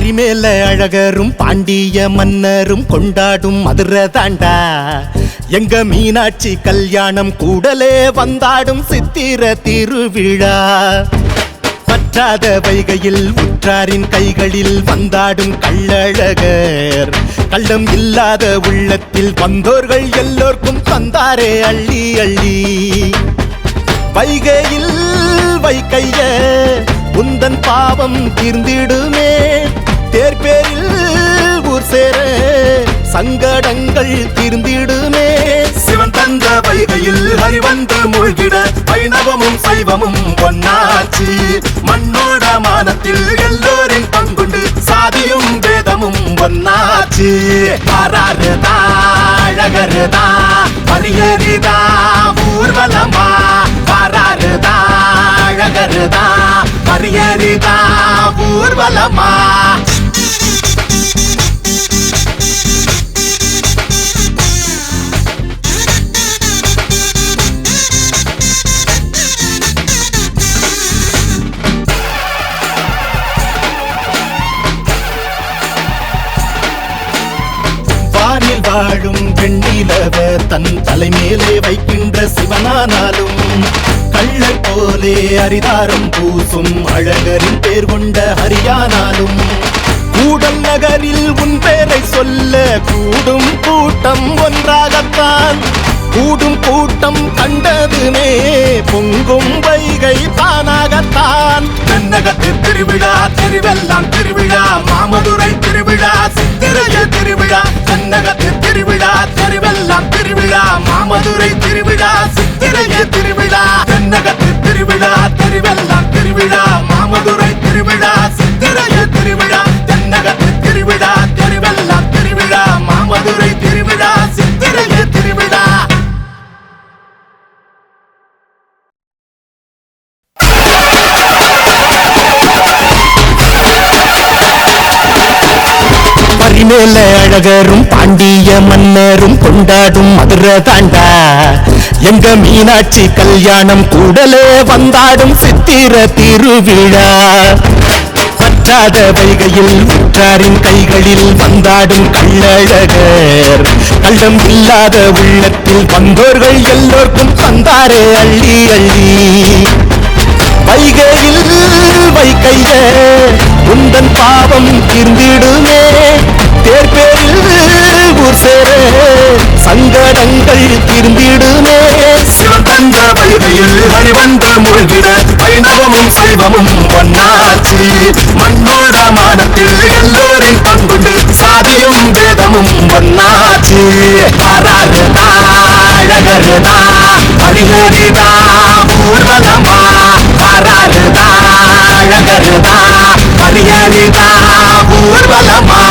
பரிமேல அழகரும் பாண்டிய மன்னரும் கொண்டாடும் மதுரை தாண்டா எங்க மீனாட்சி கல்யாணம் கூடலே வந்தாடும் சித்திர திருவிழா. பற்றாத வைகையில் உற்றாரின் கைகளில் வந்தாடும் கள்ளழகர் கள்ளம் இல்லாத உள்ளத்தில் வந்தோர்கள் எல்லோர்க்கும் தந்தாரே அள்ளி அள்ளி. வைகையில் வைக்கைய உந்தன் பாவம் தீர்ந்திடுமே, தேர்பேரில் ஊர் சேர சங்கடங்கள் தீர்ந்திடுமே. சிவன் தந்த வைகையில் ஹரிவந்து மூழ்கிட வைணவமும் சைவமும் ஒன்னாச்சு. மண்ணோட மானத்தில் எல்லோரின் பங்குண்டு சாதியும் வேதமும் ஒன்னாச்சு. பாராருதா அழகருதா பரியரிதா ஊர்வலமா, பாராருதா அழகருதா பரியரிதா ஊர்வலமா. வாழும் வெண்ணிலவ தன் தலைமேலே வைக்கின்ற சிவனானாலும் கள்ளர் போலே அரிதாரம் பூசும் அழகரின் பேர் கொண்ட ஹரியானாலும் கூடல் நகரில் உன் பேரை சொல்ல கூடும் கூட்டம் ஒன்றாகத்தான். கூடும் கூட்டம் கண்டதுமே பொங்கும் வைகை தானாகத்தான். தென்னகத்து திருவிழா திருவெல்லாம் திருவிழா, மாமதுரை திருவிழா சித்திரைய திருவிழா. தென்னகத்து திருவிழா திருவெல்லாம் திருவிழா, மாமதுரை திருவிழா சித்திரைய திருவிழா. தென்னகத்து திருவிழா திருவெல்லாம் திருவிழா, மாமதுரை திருவிழா சித்திரைய திருவிழா. தென்னகத்து திருவிழா திருவெல்லாம் திருவிழா, மாமதுரை திருவிழா சித்திரைய திருவிழா. பரிமேல அழகரும் பாண்டிய மன்னரும் கொண்டாடும் மதுரை தாண்டா எங்க மீனாட்சி கல்யாணம் கூடலே வந்தாடும் சித்திர திருவிழா. பற்றாத வைகையில் உற்றாரின் கைகளில் வந்தாடும் கள்ளழகர் கள்ளம் இல்லாத உள்ளத்தில் வந்தோர்கள் எல்லோர்க்கும் தந்தாரே அள்ளி அள்ளி. வைகையில் வைக்கைய உந்தன் பாவம் தீர்ந்திடுமே, தேர்பேரில் ஊர் சேர சங்கடங்கள் தீர்ந்திடுமே. சிவன் தந்த வைகையில் ஹரிவந்து மூழ்கிட வைணவமும் சைவமும் ஒன்னாச்சு. மண்ணோட மானத்தில் எல்லோரின் பங்குண்டு சாதியும் வேதமும் ஒன்னாச்சு. பாராருதா அழகருதா ஹரிஹரிதா ஊர்வலமா, பாராருதா அழகருதா ஹரிஹரிதா ஊர்வலமா.